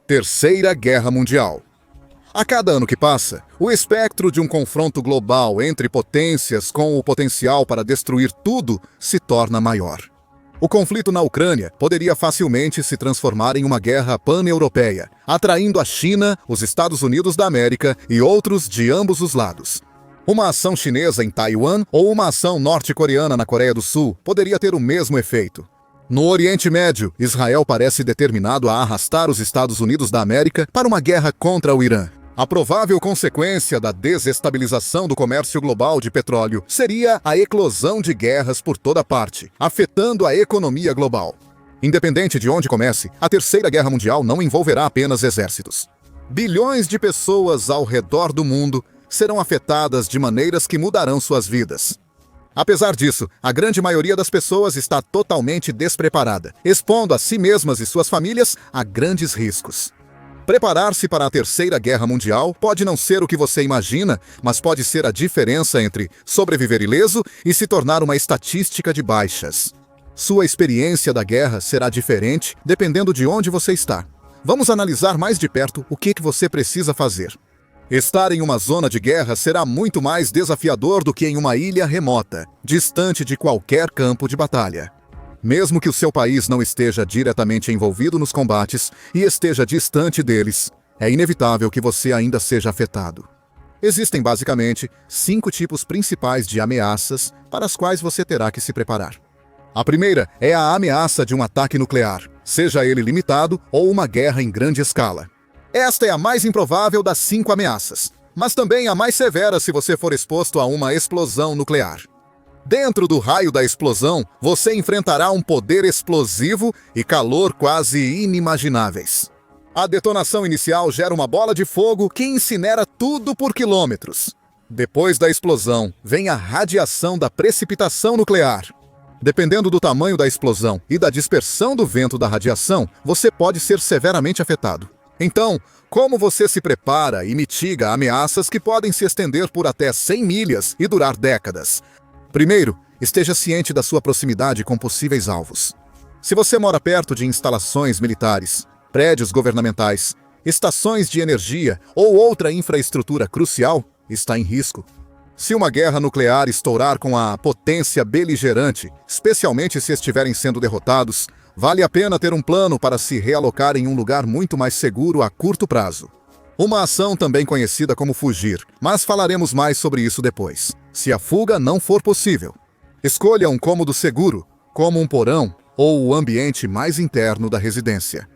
Terceira Guerra Mundial. A cada ano que passa, o espectro de um confronto global entre potências com o potencial para destruir tudo se torna maior. O conflito na Ucrânia poderia facilmente se transformar em uma guerra pan-europeia, atraindo a China, os Estados Unidos da América e outros de ambos os lados. Uma ação chinesa em Taiwan ou uma ação norte-coreana na Coreia do Sul poderia ter o mesmo efeito. No Oriente Médio, Israel parece determinado a arrastar os Estados Unidos da América para uma guerra contra o Irã. A provável consequência da desestabilização do comércio global de petróleo seria a eclosão de guerras por toda parte, afetando a economia global. Independente de onde comece, a Terceira Guerra Mundial não envolverá apenas exércitos. Bilhões de pessoas ao redor do mundo serão afetadas de maneiras que mudarão suas vidas. Apesar disso, a grande maioria das pessoas está totalmente despreparada, expondo a si mesmas e suas famílias a grandes riscos. Preparar-se para a Terceira Guerra Mundial pode não ser o que você imagina, mas pode ser a diferença entre sobreviver ileso e se tornar uma estatística de baixas. Sua experiência da guerra será diferente dependendo de onde você está. Vamos analisar mais de perto o que você precisa fazer. Estar em uma zona de guerra será muito mais desafiador do que em uma ilha remota, distante de qualquer campo de batalha. Mesmo que o seu país não esteja diretamente envolvido nos combates e esteja distante deles, é inevitável que você ainda seja afetado. Existem basicamente 5 tipos principais de ameaças para as quais você terá que se preparar. A primeira é a ameaça de um ataque nuclear, seja ele limitado ou uma guerra em grande escala. Esta é a mais improvável das 5 ameaças, mas também a mais severa se você for exposto a uma explosão nuclear. Dentro do raio da explosão, você enfrentará um poder explosivo e calor quase inimagináveis. A detonação inicial gera uma bola de fogo que incinera tudo por quilômetros. Depois da explosão, vem a radiação da precipitação nuclear. Dependendo do tamanho da explosão e da dispersão do vento da radiação, você pode ser severamente afetado. Então, como você se prepara e mitiga ameaças que podem se estender por até 100 milhas e durar décadas? Primeiro, esteja ciente da sua proximidade com possíveis alvos. Se você mora perto de instalações militares, prédios governamentais, estações de energia ou outra infraestrutura crucial, está em risco. Se uma guerra nuclear estourar com a potência beligerante, especialmente se estiverem sendo derrotados, vale a pena ter um plano para se realocar em um lugar muito mais seguro a curto prazo. Uma ação também conhecida como fugir, mas falaremos mais sobre isso depois. Se a fuga não for possível, escolha um cômodo seguro, como um porão ou o ambiente mais interno da residência.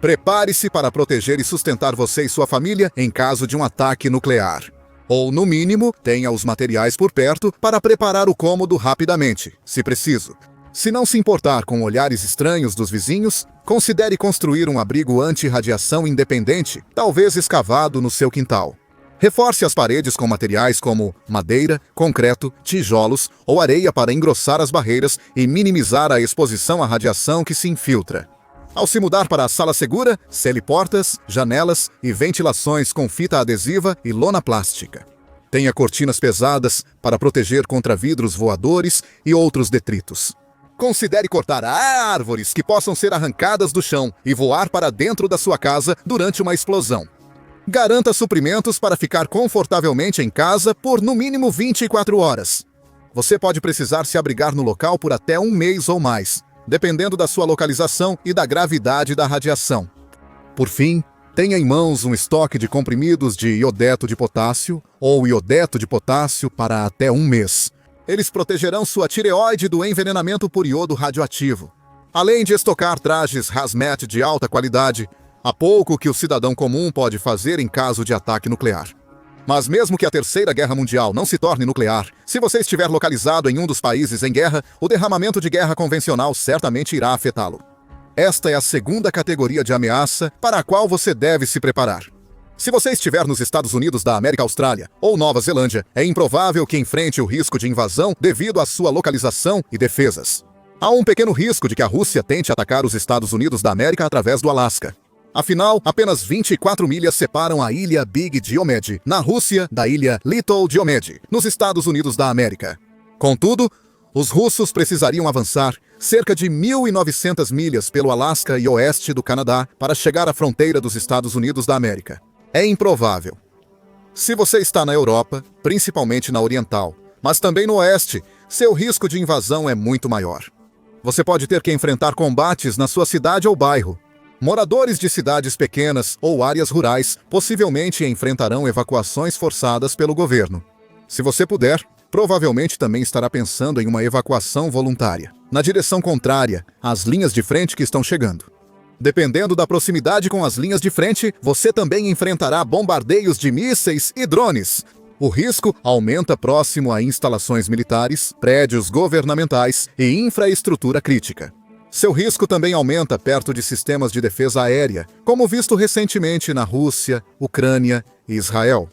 Prepare-se para proteger e sustentar você e sua família em caso de um ataque nuclear. Ou, no mínimo, tenha os materiais por perto para preparar o cômodo rapidamente, se preciso. Se não se importar com olhares estranhos dos vizinhos, considere construir um abrigo anti-radiação independente, talvez escavado no seu quintal. Reforce as paredes com materiais como madeira, concreto, tijolos ou areia para engrossar as barreiras e minimizar a exposição à radiação que se infiltra. Ao se mudar para a sala segura, sele portas, janelas e ventilações com fita adesiva e lona plástica. Tenha cortinas pesadas para proteger contra vidros voadores e outros detritos. Considere cortar árvores que possam ser arrancadas do chão e voar para dentro da sua casa durante uma explosão. Garanta suprimentos para ficar confortavelmente em casa por no mínimo 24 horas. Você pode precisar se abrigar no local por até 1 mês ou mais, dependendo da sua localização e da gravidade da radiação. Por fim, tenha em mãos um estoque de comprimidos de iodeto de potássio ou iodeto de potássio para até 1 mês. Eles protegerão sua tireoide do envenenamento por iodo radioativo. Além de estocar trajes hazmat de alta qualidade, há pouco que o cidadão comum pode fazer em caso de ataque nuclear. Mas mesmo que a Terceira Guerra Mundial não se torne nuclear, se você estiver localizado em um dos países em guerra, o derramamento de guerra convencional certamente irá afetá-lo. Esta é a segunda categoria de ameaça para a qual você deve se preparar. Se você estiver nos Estados Unidos da América Austrália ou Nova Zelândia, é improvável que enfrente o risco de invasão devido à sua localização e defesas. Há um pequeno risco de que a Rússia tente atacar os Estados Unidos da América através do Alasca. Afinal, apenas 24 milhas separam a ilha Big Diomede, na Rússia, da ilha Little Diomede, nos Estados Unidos da América. Contudo, Os russos precisariam avançar cerca de 1.900 milhas pelo Alasca e oeste do Canadá para chegar à fronteira dos Estados Unidos da América. É improvável. Se você está na Europa, principalmente na Oriental, mas também no Oeste, seu risco de invasão é muito maior. Você pode ter que enfrentar combates na sua cidade ou bairro. Moradores de cidades pequenas ou áreas rurais possivelmente enfrentarão evacuações forçadas pelo governo. Se você puder, provavelmente também estará pensando em uma evacuação voluntária, na direção contrária às linhas de frente que estão chegando. Dependendo da proximidade com as linhas de frente, você também enfrentará bombardeios de mísseis e drones. O risco aumenta próximo a instalações militares, prédios governamentais e infraestrutura crítica. Seu risco também aumenta perto de sistemas de defesa aérea, como visto recentemente na Rússia, Ucrânia e Israel.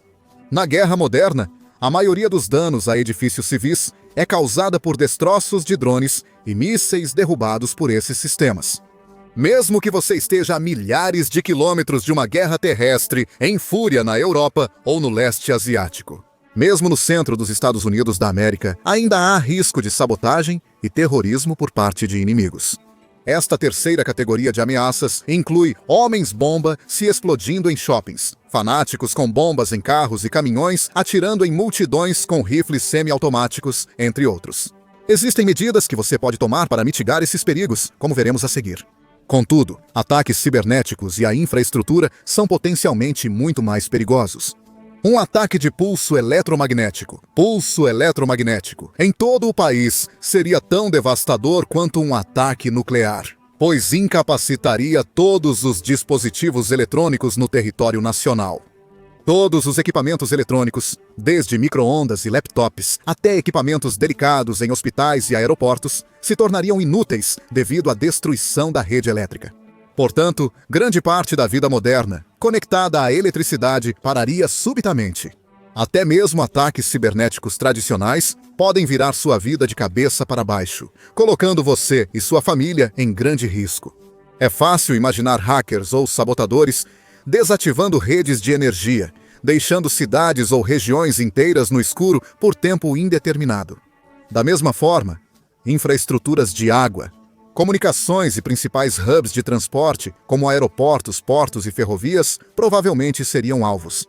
Na guerra moderna, a maioria dos danos a edifícios civis é causada por destroços de drones e mísseis derrubados por esses sistemas. Mesmo que você esteja a milhares de quilômetros de uma guerra terrestre em fúria na Europa ou no leste asiático. Mesmo no centro dos Estados Unidos da América, ainda há risco de sabotagem e terrorismo por parte de inimigos. Esta terceira categoria de ameaças inclui homens-bomba se explodindo em shoppings, fanáticos com bombas em carros e caminhões atirando em multidões com rifles semiautomáticos, entre outros. Existem medidas que você pode tomar para mitigar esses perigos, como veremos a seguir. Contudo, ataques cibernéticos e a infraestrutura são potencialmente muito mais perigosos. Um ataque de pulso eletromagnético, em todo o país seria tão devastador quanto um ataque nuclear, pois incapacitaria todos os dispositivos eletrônicos no território nacional. Todos os equipamentos eletrônicos, desde micro-ondas e laptops até equipamentos delicados em hospitais e aeroportos, se tornariam inúteis devido à destruição da rede elétrica. Portanto, grande parte da vida moderna, conectada à eletricidade, pararia subitamente. Até mesmo ataques cibernéticos tradicionais podem virar sua vida de cabeça para baixo, colocando você e sua família em grande risco. É fácil imaginar hackers ou sabotadores desativando redes de energia, deixando cidades ou regiões inteiras no escuro por tempo indeterminado. Da mesma forma, infraestruturas de água, comunicações e principais hubs de transporte, como aeroportos, portos e ferrovias, provavelmente seriam alvos.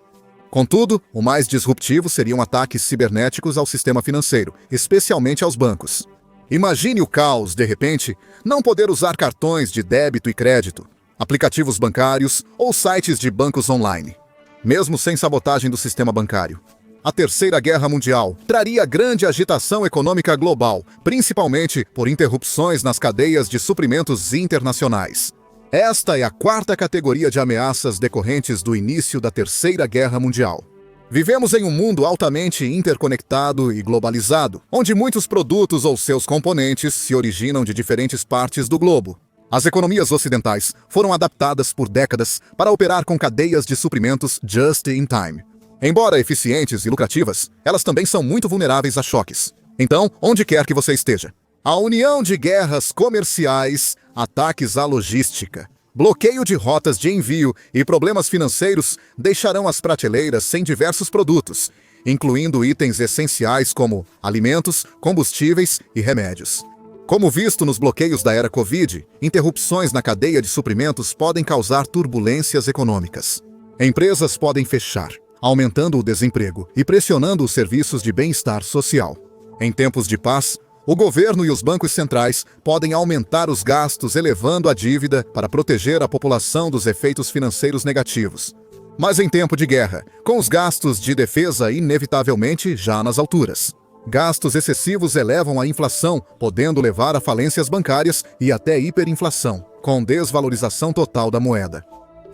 Contudo, o mais disruptivo seriam ataques cibernéticos ao sistema financeiro, especialmente aos bancos. Imagine o caos, de repente, não poder usar cartões de débito e crédito, aplicativos bancários ou sites de bancos online, mesmo sem sabotagem do sistema bancário. A Terceira Guerra Mundial traria grande agitação econômica global, principalmente por interrupções nas cadeias de suprimentos internacionais. Esta é a quarta categoria de ameaças decorrentes do início da Terceira Guerra Mundial. Vivemos em um mundo altamente interconectado e globalizado, onde muitos produtos ou seus componentes se originam de diferentes partes do globo. As economias ocidentais foram adaptadas por décadas para operar com cadeias de suprimentos just in time. Embora eficientes e lucrativas, elas também são muito vulneráveis a choques. Então, onde quer que você esteja, a união de guerras comerciais, ataques à logística, bloqueio de rotas de envio e problemas financeiros deixarão as prateleiras sem diversos produtos, incluindo itens essenciais como alimentos, combustíveis e remédios. Como visto nos bloqueios da era Covid, interrupções na cadeia de suprimentos podem causar turbulências econômicas. Empresas podem fechar, aumentando o desemprego e pressionando os serviços de bem-estar social. Em tempos de paz, o governo e os bancos centrais podem aumentar os gastos, elevando a dívida para proteger a população dos efeitos financeiros negativos. Mas em tempo de guerra, com os gastos de defesa inevitavelmente já nas alturas. Gastos excessivos elevam a inflação, podendo levar a falências bancárias e até hiperinflação, com desvalorização total da moeda.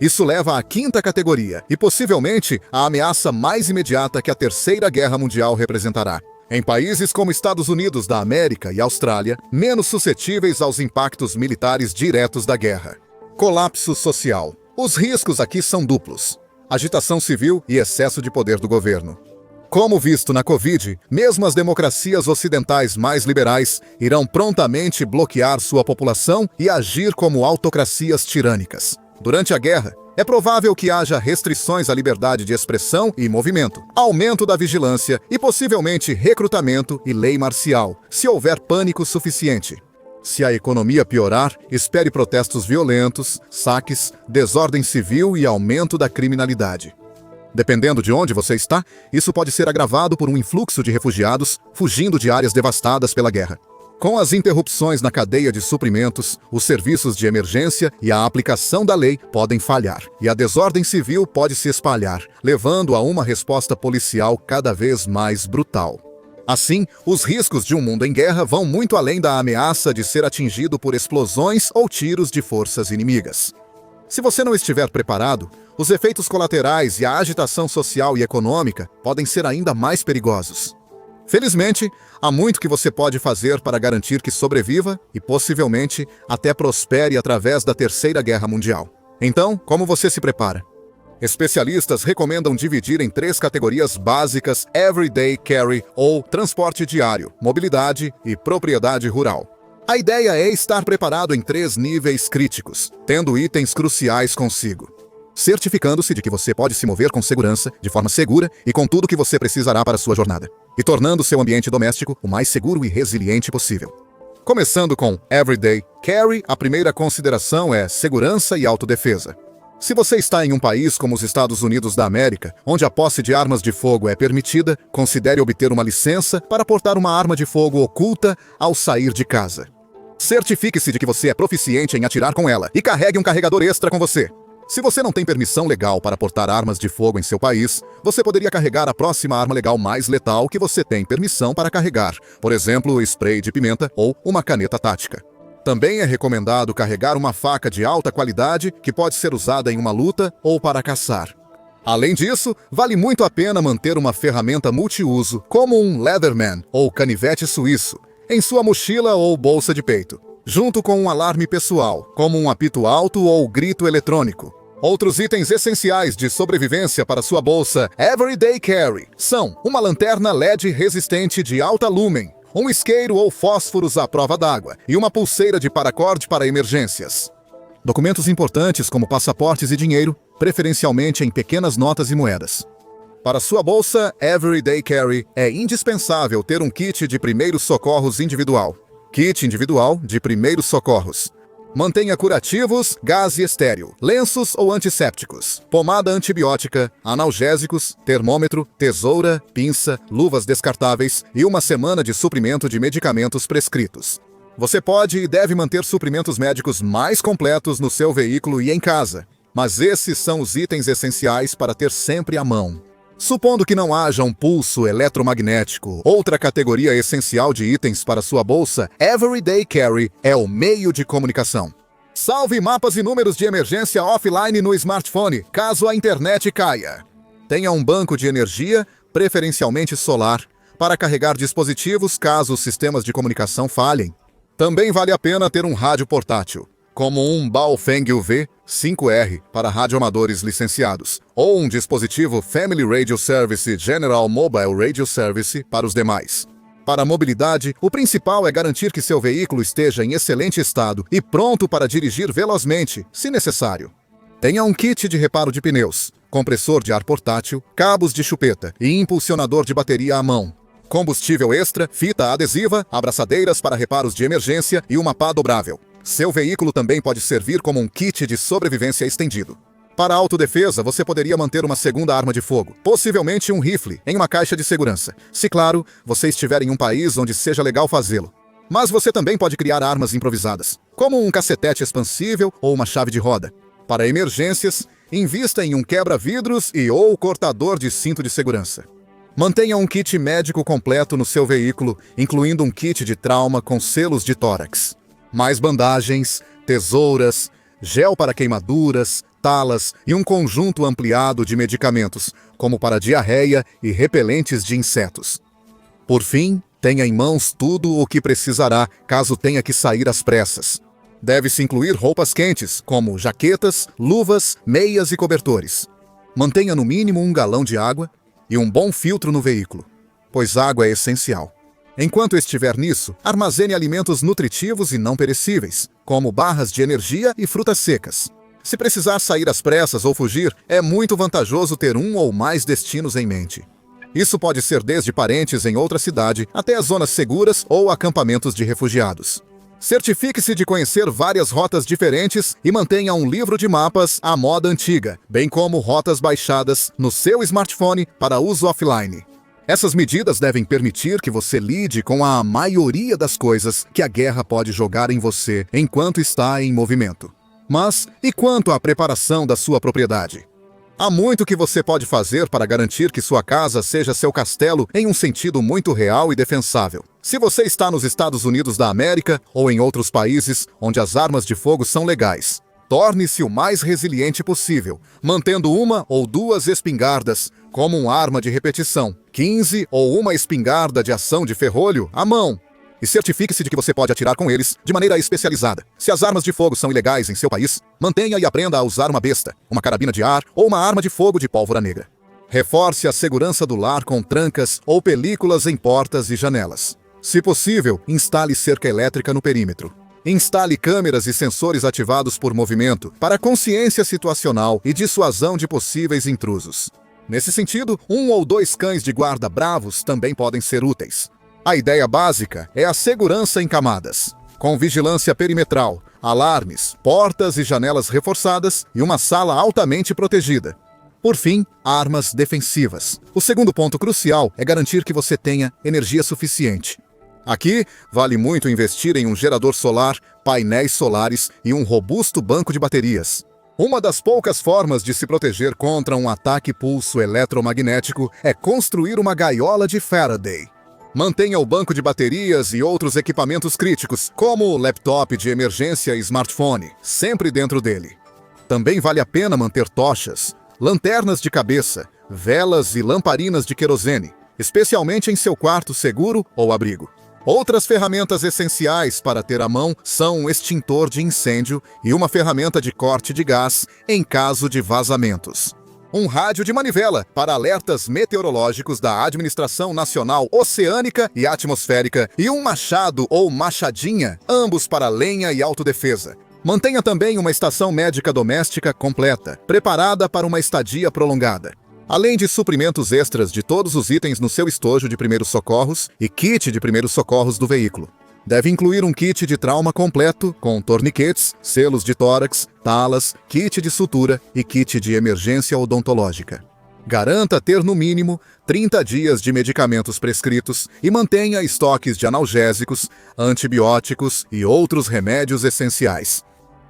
Isso leva à quinta categoria e possivelmente a ameaça mais imediata que a Terceira Guerra Mundial representará. Em países como Estados Unidos da América e Austrália, menos suscetíveis aos impactos militares diretos da guerra. Colapso social. Os riscos aqui são duplos: agitação civil e excesso de poder do governo. Como visto na Covid, mesmo as democracias ocidentais mais liberais irão prontamente bloquear sua população e agir como autocracias tirânicas. Durante a guerra, é provável que haja restrições à liberdade de expressão e movimento, aumento da vigilância e possivelmente recrutamento e lei marcial, se houver pânico suficiente. Se a economia piorar, espere protestos violentos, saques, desordem civil e aumento da criminalidade. Dependendo de onde você está, isso pode ser agravado por um influxo de refugiados fugindo de áreas devastadas pela guerra. Com as interrupções na cadeia de suprimentos, os serviços de emergência e a aplicação da lei podem falhar, e a desordem civil pode se espalhar, levando a uma resposta policial cada vez mais brutal. Assim, os riscos de um mundo em guerra vão muito além da ameaça de ser atingido por explosões ou tiros de forças inimigas. Se você não estiver preparado, os efeitos colaterais e a agitação social e econômica podem ser ainda mais perigosos. Felizmente, há muito que você pode fazer para garantir que sobreviva e, possivelmente, até prospere através da Terceira Guerra Mundial. Então, como você se prepara? Especialistas recomendam dividir em 3 categorias básicas: Everyday Carry, ou transporte diário, mobilidade e propriedade rural. A ideia é estar preparado em 3 níveis críticos, tendo itens cruciais consigo, certificando-se de que você pode se mover com segurança, de forma segura e com tudo que você precisará para sua jornada, e tornando seu ambiente doméstico o mais seguro e resiliente possível. Começando com Everyday Carry, a primeira consideração é segurança e autodefesa. Se você está em um país como os Estados Unidos da América, onde a posse de armas de fogo é permitida, considere obter uma licença para portar uma arma de fogo oculta ao sair de casa. Certifique-se de que você é proficiente em atirar com ela e carregue um carregador extra com você. Se você não tem permissão legal para portar armas de fogo em seu país, você poderia carregar a próxima arma legal mais letal que você tem permissão para carregar, por exemplo, spray de pimenta ou uma caneta tática. Também é recomendado carregar uma faca de alta qualidade que pode ser usada em uma luta ou para caçar. Além disso, vale muito a pena manter uma ferramenta multiuso, como um Leatherman ou canivete suíço, em sua mochila ou bolsa de peito, junto com um alarme pessoal, como um apito alto ou grito eletrônico. Outros itens essenciais de sobrevivência para sua bolsa Everyday Carry são uma lanterna LED resistente de alta lúmen, um isqueiro ou fósforos à prova d'água e uma pulseira de paracorde para emergências. Documentos importantes como passaportes e dinheiro, preferencialmente em pequenas notas e moedas. Para sua bolsa Everyday Carry, é indispensável ter um kit de primeiros socorros individual. Kit individual de primeiros socorros. Mantenha curativos, gás e estéril, lenços ou antissépticos, pomada antibiótica, analgésicos, termômetro, tesoura, pinça, luvas descartáveis e uma semana de suprimento de medicamentos prescritos. Você pode e deve manter suprimentos médicos mais completos no seu veículo e em casa, mas esses são os itens essenciais para ter sempre à mão. Supondo que não haja um pulso eletromagnético, outra categoria essencial de itens para sua bolsa Everyday Carry é o meio de comunicação. Salve mapas e números de emergência offline no smartphone, caso a internet caia. Tenha um banco de energia, preferencialmente solar, para carregar dispositivos caso os sistemas de comunicação falhem. Também vale a pena ter um rádio portátil, como um Baofeng UV-5R para radioamadores licenciados, ou um dispositivo Family Radio Service General Mobile Radio Service para os demais. Para a mobilidade, o principal é garantir que seu veículo esteja em excelente estado e pronto para dirigir velozmente, se necessário. Tenha um kit de reparo de pneus, compressor de ar portátil, cabos de chupeta e impulsionador de bateria à mão. Combustível extra, fita adesiva, abraçadeiras para reparos de emergência e uma pá dobrável. Seu veículo também pode servir como um kit de sobrevivência estendido. Para a autodefesa, você poderia manter uma segunda arma de fogo, possivelmente um rifle, em uma caixa de segurança, se claro, você estiver em um país onde seja legal fazê-lo. Mas você também pode criar armas improvisadas, como um cacetete expansível ou uma chave de roda. Para emergências, invista em um quebra-vidros e ou cortador de cinto de segurança. Mantenha um kit médico completo no seu veículo, incluindo um kit de trauma com selos de tórax. Mais bandagens, tesouras, gel para queimaduras, talas e um conjunto ampliado de medicamentos, como para diarreia e repelentes de insetos. Por fim, tenha em mãos tudo o que precisará caso tenha que sair às pressas. Deve-se incluir roupas quentes, como jaquetas, luvas, meias e cobertores. Mantenha no mínimo 1 galão de água e um bom filtro no veículo, pois água é essencial. Enquanto estiver nisso, armazene alimentos nutritivos e não perecíveis, como barras de energia e frutas secas. Se precisar sair às pressas ou fugir, é muito vantajoso ter um ou mais destinos em mente. Isso pode ser desde parentes em outra cidade até zonas seguras ou acampamentos de refugiados. Certifique-se de conhecer várias rotas diferentes e mantenha um livro de mapas à moda antiga, bem como rotas baixadas no seu smartphone para uso offline. Essas medidas devem permitir que você lide com a maioria das coisas que a guerra pode jogar em você enquanto está em movimento. Mas, e quanto à preparação da sua propriedade? Há muito que você pode fazer para garantir que sua casa seja seu castelo em um sentido muito real e defensável. Se você está nos Estados Unidos da América ou em outros países onde as armas de fogo são legais, torne-se o mais resiliente possível, mantendo uma ou duas espingardas como uma arma de repetição, 15 ou uma espingarda de ação de ferrolho à mão. E certifique-se de que você pode atirar com eles de maneira especializada. Se as armas de fogo são ilegais em seu país, mantenha e aprenda a usar uma besta, uma carabina de ar ou uma arma de fogo de pólvora negra. Reforce a segurança do lar com trancas ou películas em portas e janelas. Se possível, instale cerca elétrica no perímetro. Instale câmeras e sensores ativados por movimento para consciência situacional e dissuasão de possíveis intrusos. Nesse sentido, 1 ou 2 cães de guarda bravos também podem ser úteis. A ideia básica é a segurança em camadas, com vigilância perimetral, alarmes, portas e janelas reforçadas e uma sala altamente protegida. Por fim, armas defensivas. O segundo ponto crucial é garantir que você tenha energia suficiente. Aqui, vale muito investir em um gerador solar, painéis solares e um robusto banco de baterias. Uma das poucas formas de se proteger contra um ataque pulso eletromagnético é construir uma gaiola de Faraday. Mantenha o banco de baterias e outros equipamentos críticos, como o laptop de emergência e smartphone, sempre dentro dele. Também vale a pena manter tochas, lanternas de cabeça, velas e lamparinas de querosene, especialmente em seu quarto seguro ou abrigo. Outras ferramentas essenciais para ter à mão são um extintor de incêndio e uma ferramenta de corte de gás em caso de vazamentos. Um rádio de manivela para alertas meteorológicos da Administração Nacional Oceânica e Atmosférica e um machado ou machadinha, ambos para lenha e autodefesa. Mantenha também uma estação médica doméstica completa, preparada para uma estadia prolongada. Além de suprimentos extras de todos os itens no seu estojo de primeiros socorros e kit de primeiros socorros do veículo. Deve incluir um kit de trauma completo, com torniquetes, selos de tórax, talas, kit de sutura e kit de emergência odontológica. Garanta ter no mínimo 30 dias de medicamentos prescritos e mantenha estoques de analgésicos, antibióticos e outros remédios essenciais.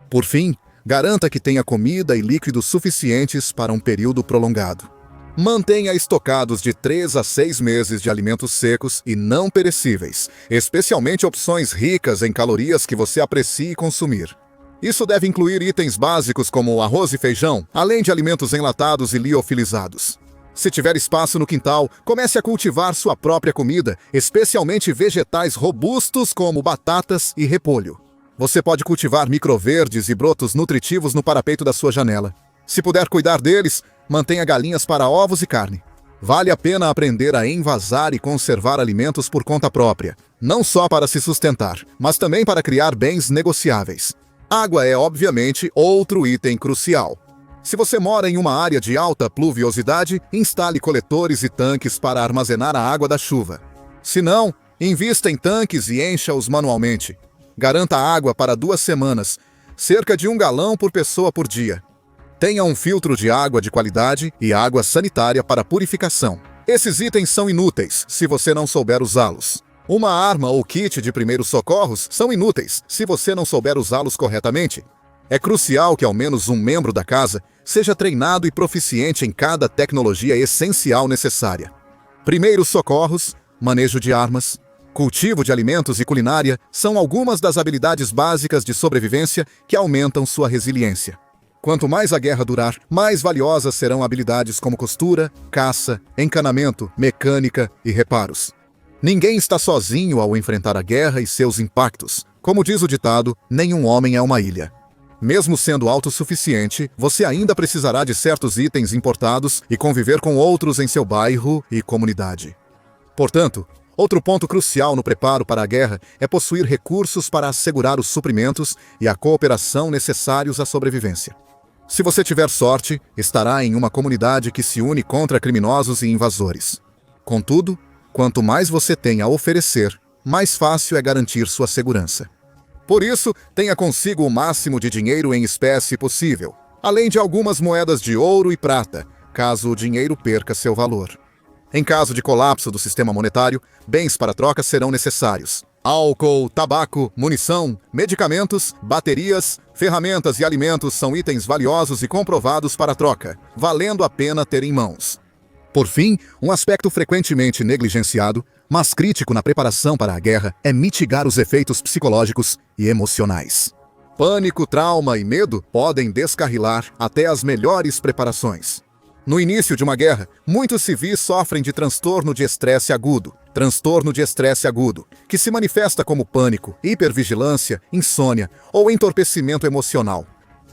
Por fim, garanta que tenha comida e líquidos suficientes para um período prolongado. Mantenha estocados de 3 a 6 meses de alimentos secos e não perecíveis, especialmente opções ricas em calorias que você aprecie consumir. Isso deve incluir itens básicos como arroz e feijão, além de alimentos enlatados e liofilizados. Se tiver espaço no quintal, comece a cultivar sua própria comida, especialmente vegetais robustos como batatas e repolho. Você pode cultivar microverdes e brotos nutritivos no parapeito da sua janela. Se puder cuidar deles, mantenha galinhas para ovos e carne. Vale a pena aprender a envasar e conservar alimentos por conta própria, não só para se sustentar, mas também para criar bens negociáveis. Água é, obviamente, outro item crucial. Se você mora em uma área de alta pluviosidade, instale coletores e tanques para armazenar a água da chuva. Se não, invista em tanques e encha-os manualmente. Garanta água para 2 semanas, cerca de 1 galão por pessoa por dia. Tenha um filtro de água de qualidade e água sanitária para purificação. Esses itens são inúteis se você não souber usá-los. Uma arma ou kit de primeiros socorros são inúteis se você não souber usá-los corretamente. É crucial que ao menos um membro da casa seja treinado e proficiente em cada tecnologia essencial necessária. Primeiros socorros, manejo de armas, cultivo de alimentos e culinária são algumas das habilidades básicas de sobrevivência que aumentam sua resiliência. Quanto mais a guerra durar, mais valiosas serão habilidades como costura, caça, encanamento, mecânica e reparos. Ninguém está sozinho ao enfrentar a guerra e seus impactos. Como diz o ditado, nenhum homem é uma ilha. Mesmo sendo autossuficiente, você ainda precisará de certos itens importados e conviver com outros em seu bairro e comunidade. Portanto, outro ponto crucial no preparo para a guerra é possuir recursos para assegurar os suprimentos e a cooperação necessários à sobrevivência. Se você tiver sorte, estará em uma comunidade que se une contra criminosos e invasores. Contudo, quanto mais você tem a oferecer, mais fácil é garantir sua segurança. Por isso, tenha consigo o máximo de dinheiro em espécie possível, além de algumas moedas de ouro e prata, caso o dinheiro perca seu valor. Em caso de colapso do sistema monetário, bens para troca serão necessários. Álcool, tabaco, munição, medicamentos, baterias, ferramentas e alimentos são itens valiosos e comprovados para troca, valendo a pena ter em mãos. Por fim, um aspecto frequentemente negligenciado, mas crítico na preparação para a guerra, é mitigar os efeitos psicológicos e emocionais. Pânico, trauma e medo podem descarrilar até as melhores preparações. No início de uma guerra, muitos civis sofrem de transtorno de estresse agudo, que se manifesta como pânico, hipervigilância, insônia ou entorpecimento emocional.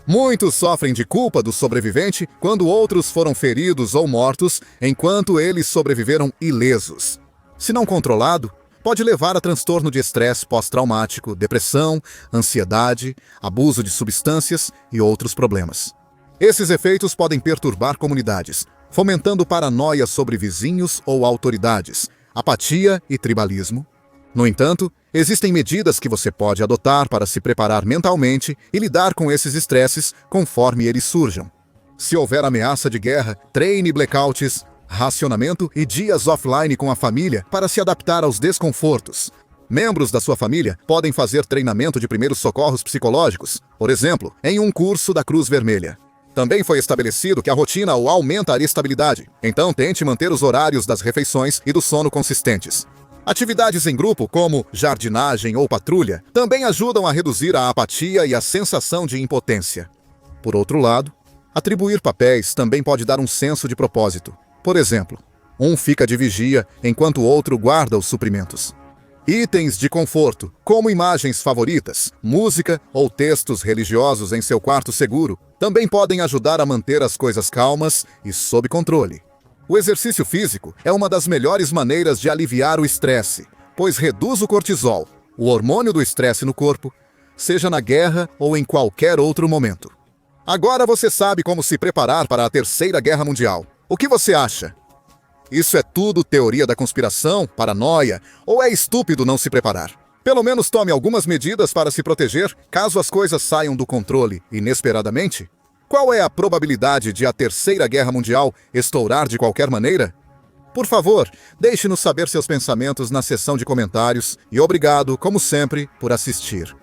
Muitos sofrem de culpa do sobrevivente quando outros foram feridos ou mortos, enquanto eles sobreviveram ilesos. Se não controlado, pode levar a transtorno de estresse pós-traumático, depressão, ansiedade, abuso de substâncias e outros problemas. Esses efeitos podem perturbar comunidades, fomentando paranoia sobre vizinhos ou autoridades, apatia e tribalismo. No entanto, existem medidas que você pode adotar para se preparar mentalmente e lidar com esses estresses conforme eles surjam. Se houver ameaça de guerra, treine blackouts, racionamento e dias offline com a família para se adaptar aos desconfortos. Membros da sua família podem fazer treinamento de primeiros socorros psicológicos, por exemplo, em um curso da Cruz Vermelha. Também foi estabelecido que a rotina o aumenta a estabilidade, então tente manter os horários das refeições e do sono consistentes. Atividades em grupo, como jardinagem ou patrulha, também ajudam a reduzir a apatia e a sensação de impotência. Por outro lado, atribuir papéis também pode dar um senso de propósito. Por exemplo, um fica de vigia enquanto o outro guarda os suprimentos. Itens de conforto, como imagens favoritas, música ou textos religiosos em seu quarto seguro, também podem ajudar a manter as coisas calmas e sob controle. O exercício físico é uma das melhores maneiras de aliviar o estresse, pois reduz o cortisol, o hormônio do estresse no corpo, seja na guerra ou em qualquer outro momento. Agora você sabe como se preparar para a Terceira Guerra Mundial. O que você acha? Isso é tudo teoria da conspiração, paranoia, ou é estúpido não se preparar? Pelo menos tome algumas medidas para se proteger caso as coisas saiam do controle inesperadamente. Qual é a probabilidade de a Terceira Guerra Mundial estourar de qualquer maneira? Por favor, deixe-nos saber seus pensamentos na seção de comentários e obrigado, como sempre, por assistir.